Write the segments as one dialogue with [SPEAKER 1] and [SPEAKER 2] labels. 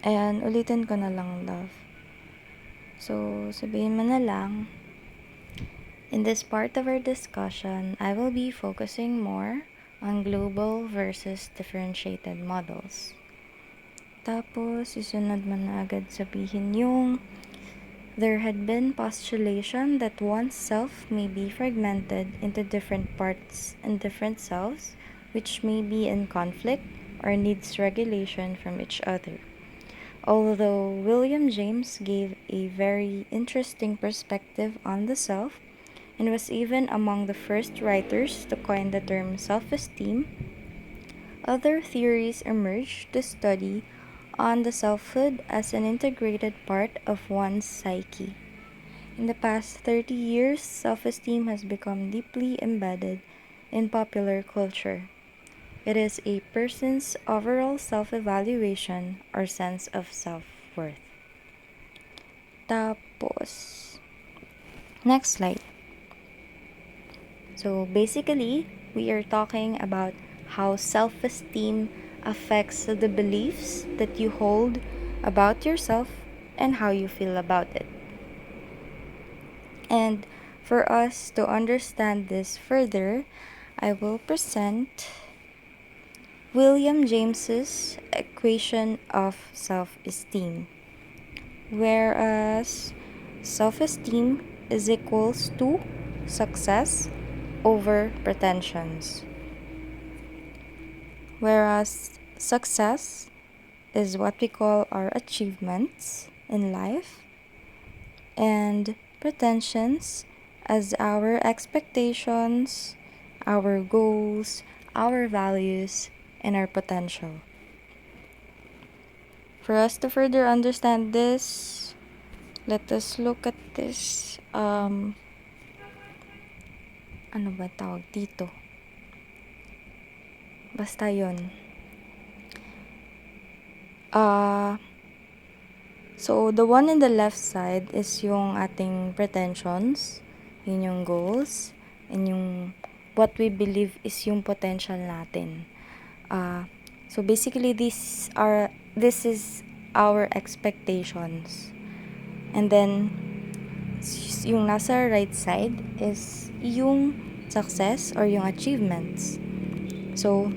[SPEAKER 1] Ayan, ulitin ko na lang, love. So, sabihin mo na lang, in this part of our discussion, I will be focusing more on global versus differentiated models. Tapos, isunod mo na agad sabihin yung there had been postulation that one's self may be fragmented into different parts and different selves, which may be in conflict or needs regulation from each other. Although William James gave a very interesting perspective on the self and was even among the first writers to coin the term self-esteem, other theories emerged to study on the selfhood as an integrated part of one's psyche. In the past 30 years, self-esteem has become deeply embedded in popular culture. It is a person's overall self-evaluation or sense of self-worth. Tapos, next slide. So basically, we are talking about how self-esteem affects the beliefs that you hold about yourself and how you feel about it. And for us to understand this further, I will present William James's equation of self-esteem, whereas self-esteem is equals to success over pretensions, whereas success is what we call our achievements in life, and pretensions as our expectations, our goals, our values, and our potential. For us to further understand this, let us look at this. Ano ba tawag dito? Basta yun. So, the one in the left side is yung ating pretensions, yun yung goals, and yung what we believe is yung potential natin. So basically, this is our expectations. And then, yung nasa right side is yung success or yung achievements. So,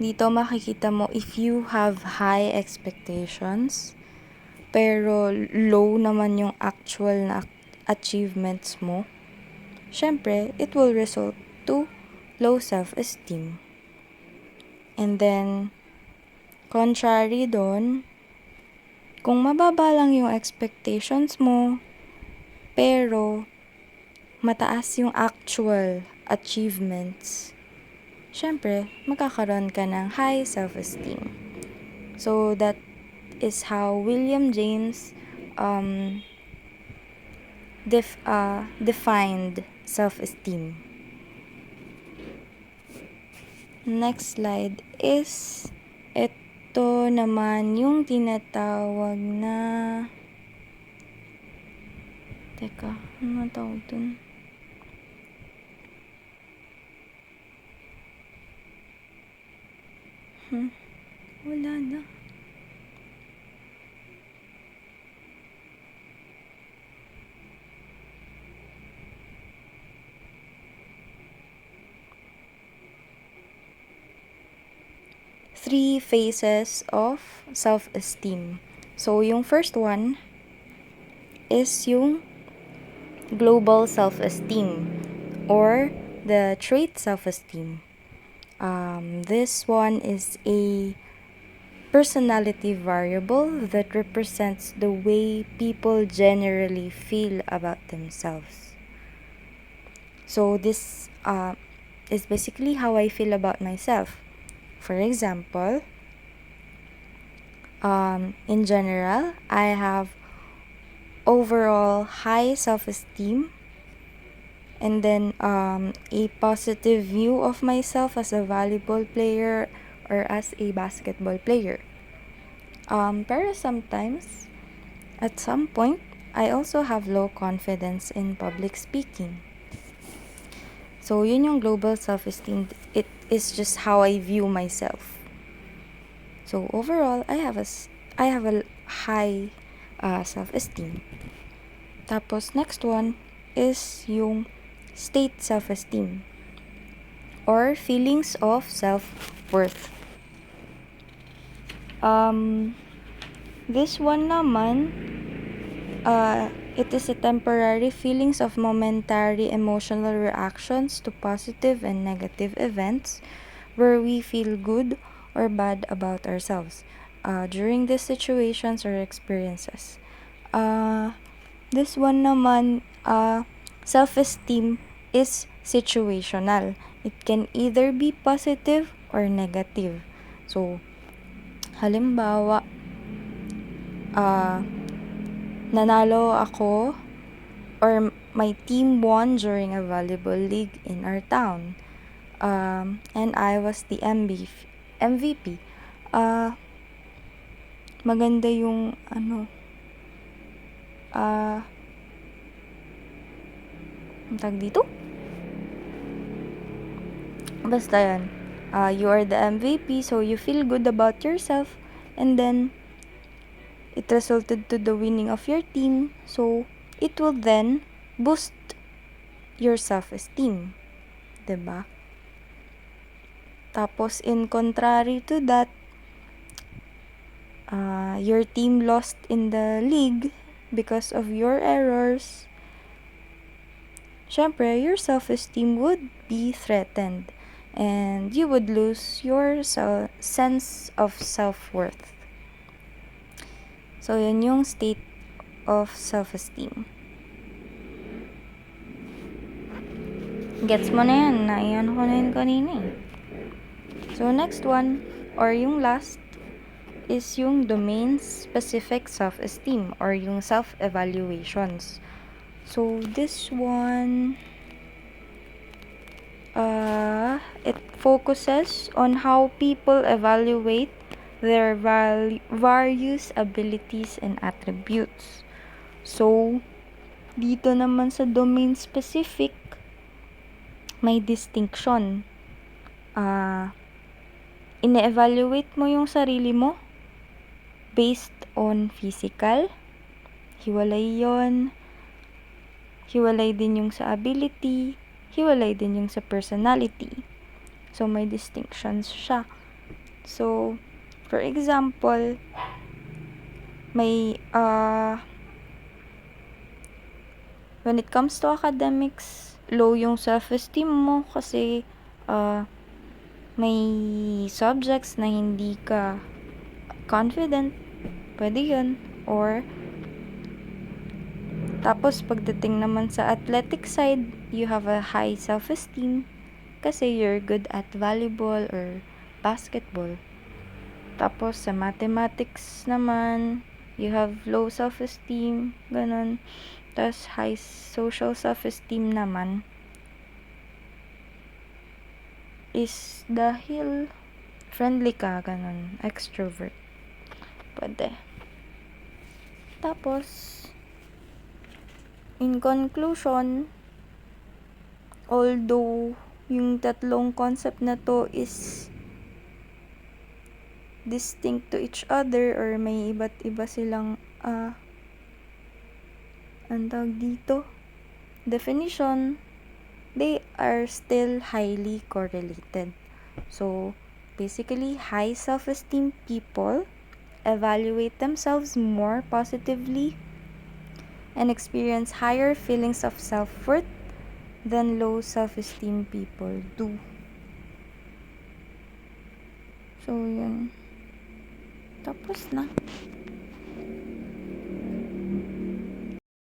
[SPEAKER 1] dito makikita mo if you have high expectations, pero low naman yung actual na achievements mo, syempre, it will result to low self-esteem. And then, contrary doon, kung mababa lang yung expectations mo, pero mataas yung actual achievements, syempre, magkakaroon ka ng high self-esteem. So, that is how William James defined self-esteem. Next slide is ito naman yung tinatawag na ano tawag dun? Wala na. Three phases of self-esteem. So, yung first one is yung global self-esteem or the trait self-esteem. This one is a personality variable that represents the way people generally feel about themselves. So, this is basically how I feel about myself. For example, in general, I have overall high self-esteem, and then a positive view of myself as a volleyball player or as a basketball player. Pero sometimes, at some point, I also have low confidence in public speaking. So, yun yung global self-esteem. It is just how I view myself. So, overall, I have a I have a high self-esteem. Tapos, next one is yung state self-esteem or feelings of self-worth. This one naman, it is a temporary feelings of momentary emotional reactions to positive and negative events where we feel good or bad about ourselves during these situations or experiences. This one naman, self-esteem is situational. It can either be positive or negative. So, halimbawa, nanalo ako or my team won during a volleyball league in our town. And I was the MVP. Maganda yung ang tag dito? Basta yan. You are the MVP, so you feel good about yourself, and then it resulted to the winning of your team, so it will then boost your self-esteem. 'Di ba? Tapos, in contrary to that, your team lost in the league because of your errors. Syempre, your self-esteem would be threatened and you would lose your sense of self-worth. So, yun yung state of self-esteem. Gets mo na yan. Naiyan ko na yun kanina eh. So, next one, or yung last, is yung domain-specific self-esteem or yung self-evaluations. So, this one, it focuses on how people evaluate their various abilities and attributes. So, dito naman sa domain-specific, may distinction. Ine-evaluate mo yung sarili mo based on physical. Hiwalay yon. Hiwalay din yung sa ability. Hiwalay din yung sa personality. So, may distinctions siya. So, for example, may, when it comes to academics, low yung self-esteem mo kasi, may subjects na hindi ka confident. Pwede yun. Or, tapos, pagdating naman sa athletic side, you have a high self-esteem kasi you're good at volleyball or basketball. Tapos, sa mathematics naman, you have low self-esteem, ganun. Tapos, high social self-esteem naman is dahil friendly ka, ganun. Extrovert. Pwede. Tapos, in conclusion, although yung tatlong concept na to is distinct to each other or may iba't iba silang ang tawag dito, definition, they are still highly correlated. So, basically, high self-esteem people evaluate themselves more positively and experience higher feelings of self-worth than low self-esteem people do. So, yun. Tapos na.